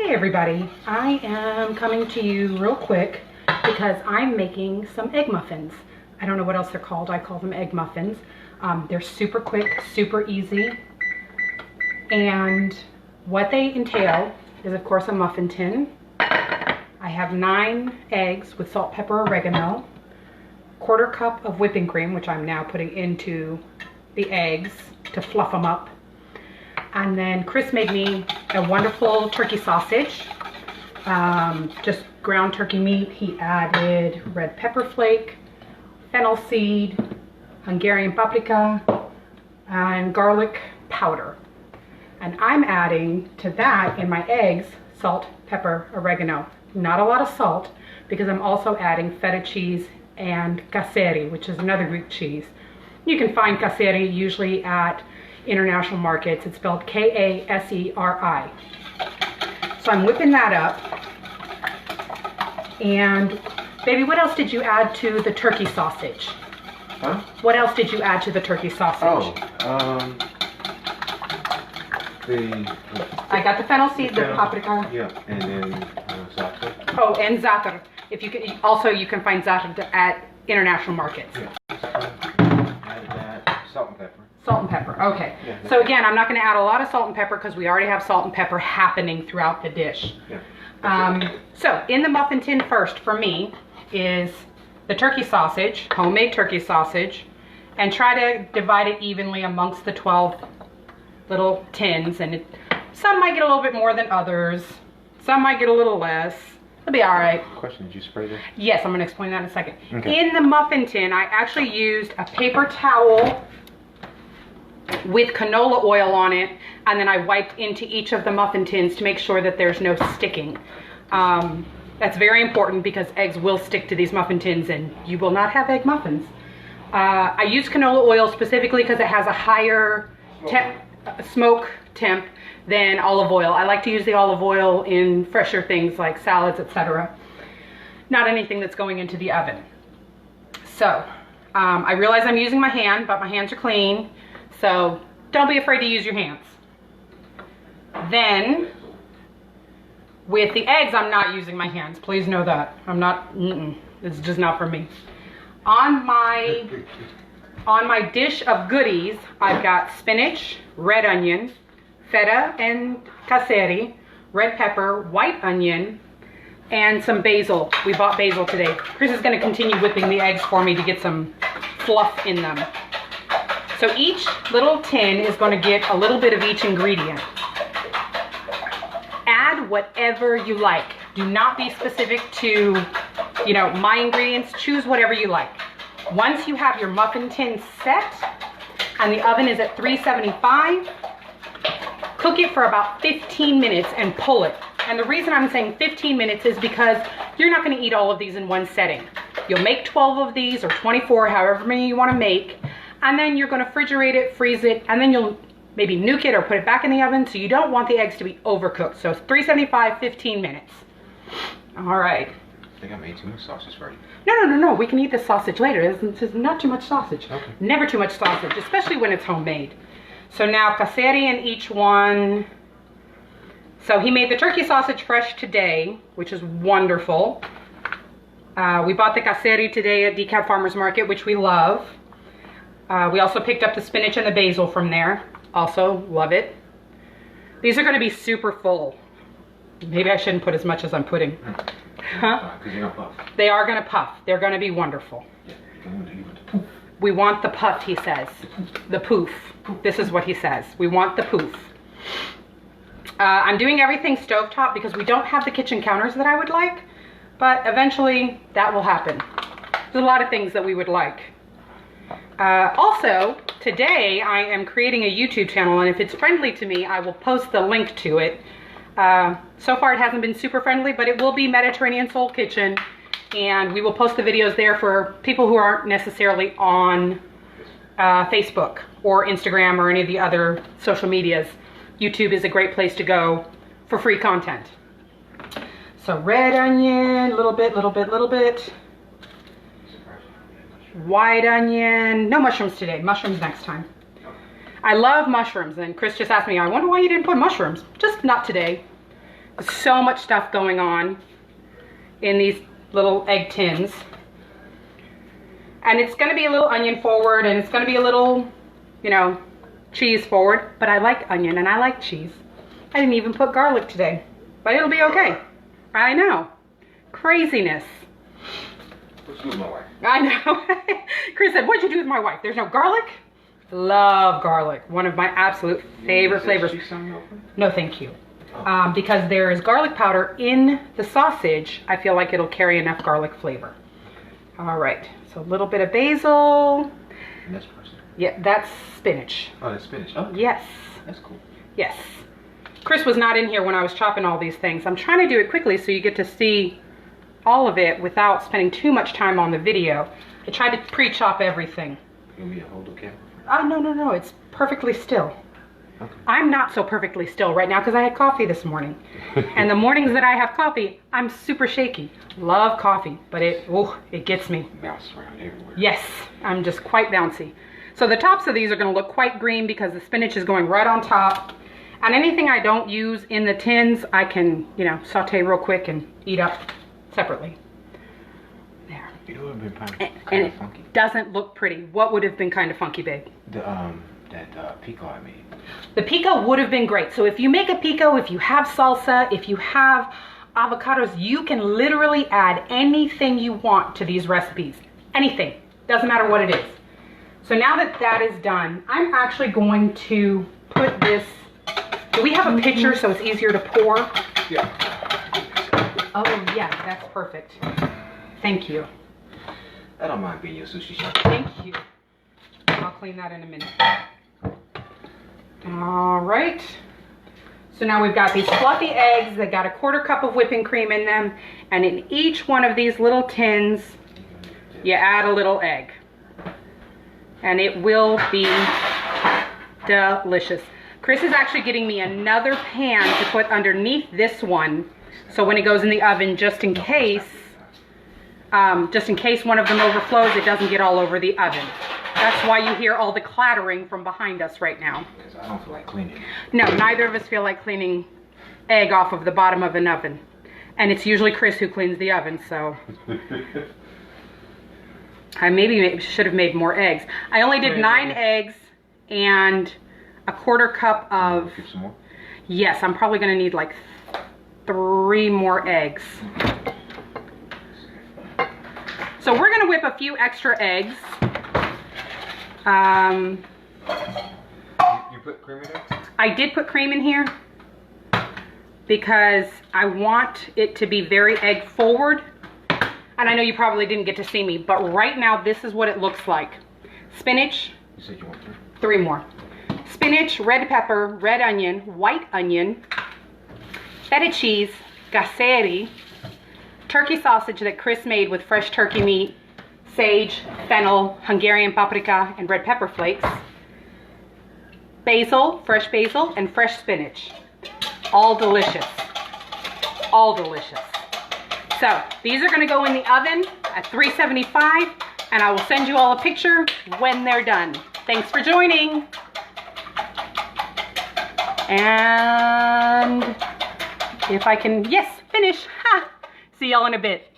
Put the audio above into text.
Hey everybody, I am coming to you real quick because I'm making some egg muffins. I don't know what else they're called. I call them egg muffins. They're super quick, super easy, and what they entail is of course a muffin tin. I have 9 eggs with salt, pepper, oregano, 1/4 cup of whipping cream, which I'm now putting into the eggs to fluff them up. And then Chris made me a wonderful turkey sausage, just ground turkey meat. He added red pepper flake, fennel seed, Hungarian paprika, and garlic powder. And I'm adding to that in my eggs salt, pepper, oregano. Not a lot of salt because I'm also adding feta cheese and kaseri, which is another Greek cheese. You can find kaseri usually at international markets. It's spelled K-A-S-E-R-I. So I'm whipping that up. And baby, what else did you add to the turkey sausage? Huh? What else did you add to the turkey sausage? I got the fennel seed, the paprika. Yeah, and then zatar. Oh, and zatar. If you can, also you can find zatar at international markets. Yeah. Added that, salt and pepper. Salt and pepper, okay. Yeah. So again, I'm not going to add a lot of salt and pepper because we already have salt and pepper happening throughout the dish. Yeah. So in the muffin tin first for me is the turkey sausage, homemade turkey sausage, and try to divide it evenly amongst the 12 little tins. And some might get a little bit more than others. Some might get a little less. It'll be all right. Question, did you spray this? Yes, I'm going to explain that in a second. Okay. In the muffin tin, I actually used a paper towel with canola oil on it, and then I wiped into each of the muffin tins to make sure that there's no sticking. That's very important because eggs will stick to these muffin tins and you will not have egg muffins. I use canola oil specifically because it has a higher smoke temp than olive oil. I like to use the olive oil in fresher things like salads, etc. Not anything that's going into the oven. So I realize I'm using my hand, but my hands are clean. So don't be afraid to use your hands. Then with the eggs, I'm not using my hands. Please know that. I'm not, it's just not for me. On my dish of goodies, I've got spinach, red onion, feta and kaseri, red pepper, white onion, and some basil. We bought basil today. Chris is going to continue whipping the eggs for me to get some fluff in them. So each little tin is going to get a little bit of each ingredient. Add whatever you like. Do not be specific to, my ingredients. Choose whatever you like. Once you have your muffin tin set and the oven is at 375, cook it for about 15 minutes and pull it. And the reason I'm saying 15 minutes is because you're not going to eat all of these in one setting. You'll make 12 of these or 24, however many you want to make. And then you're going to refrigerate it, freeze it, and then you'll maybe nuke it or put it back in the oven. So you don't want the eggs to be overcooked. So 375, 15 minutes. All right. I think I made too much sausage for you. No. We can eat this sausage later. There's not too much sausage. Okay. Never too much sausage, especially when it's homemade. So now kaseri in each one. So he made the turkey sausage fresh today, which is wonderful. We bought the kaseri today at DeKalb Farmers Market, which we love. We also picked up the spinach and the basil from there. Also love it. These are going to be super full. Maybe I shouldn't put as much as I'm putting. Huh? Because you're going to puff. They are going to puff. They're going to be wonderful. Yeah. We want the puff, he says. The poof. This is what he says. We want the poof. I'm doing everything stovetop because we don't have the kitchen counters that I would like. But eventually that will happen. There's a lot of things that we would like. Also, today I am creating a YouTube channel, and if it's friendly to me, I will post the link to it. So far it hasn't been super friendly, but it will be Mediterranean Soul Kitchen, and we will post the videos there for people who aren't necessarily on Facebook or Instagram or any of the other social medias. YouTube is a great place to go for free content. So red onion, little bit. White onion, no mushrooms today, mushrooms next time. I love mushrooms, and Chris just asked me, I wonder why you didn't put mushrooms. Just not today. So much stuff going on in these little egg tins. And it's gonna be a little onion forward, and it's gonna be a little, you know, cheese forward, but I like onion and I like cheese. I didn't even put garlic today, but it'll be okay. I know. Craziness. What's with my wife? I know. Chris said, what'd you do with my wife? There's no garlic? Love garlic. One of my absolute favorite flavors. No, thank you. Because there is garlic powder in the sausage, I feel like it'll carry enough garlic flavor. All right, so a little bit of basil. And that's parsley. Yeah, that's spinach. Oh, that's spinach. Oh, Yes. that's cool. Yes. Chris was not in here when I was chopping all these things. I'm trying to do it quickly so you get to see all of it without spending too much time on the video. I tried to pre-chop everything. You want me to hold the camera? Oh, no, it's perfectly still. Okay. I'm not so perfectly still right now because I had coffee this morning. And the mornings that I have coffee, I'm super shaky. Love coffee, but it gets me. Bounce around everywhere. Yes, I'm just quite bouncy. So the tops of these are going to look quite green because the spinach is going right on top. And anything I don't use in the tins, I can, you know, saute real quick and eat up separately. There. You know what would have been And kind it of funky? doesn't look pretty. What would have been kind of funky, babe? That pico I made. The pico would have been great. So if you make a pico, if you have salsa, if you have avocados, you can literally add anything you want to these recipes. Anything. Doesn't matter what it is. So now that that is done, I'm actually going to put this... Do we have a pitcher so it's easier to pour? Yeah. Oh, yeah, that's perfect. Thank you. I don't mind being your sushi chef. Thank you. I'll clean that in a minute. All right. So now we've got these fluffy eggs that got a 1/4 cup of whipping cream in them. And in each one of these little tins, you add a little egg. And it will be delicious. Chris is actually getting me another pan to put underneath this one. So when it goes in the oven, just in case one of them overflows, it doesn't get all over the oven. That's why you hear all the clattering from behind us right now. Because I don't feel like cleaning. No, neither of us feel like cleaning egg off of the bottom of an oven. And it's usually Chris who cleans the oven, so. I maybe should have made more eggs. I only did 9 eggs and a 1/4 cup of... Give some more? Yes, I'm probably going to need like 3 more eggs. So we're going to whip a few extra eggs. You put cream in there? I did put cream in here because I want it to be very egg forward. And I know you probably didn't get to see me, but right now this is what it looks like. Spinach. You said you want 3? 3 more. Spinach, red pepper, red onion, white onion, feta cheese, kaseri, turkey sausage that Chris made with fresh turkey meat, sage, fennel, Hungarian paprika, and red pepper flakes, basil, and fresh spinach. All delicious. All delicious. So these are going to go in the oven at 375, and I will send you all a picture when they're done. Thanks for joining. And if I can, yes, finish. Ha! See y'all in a bit.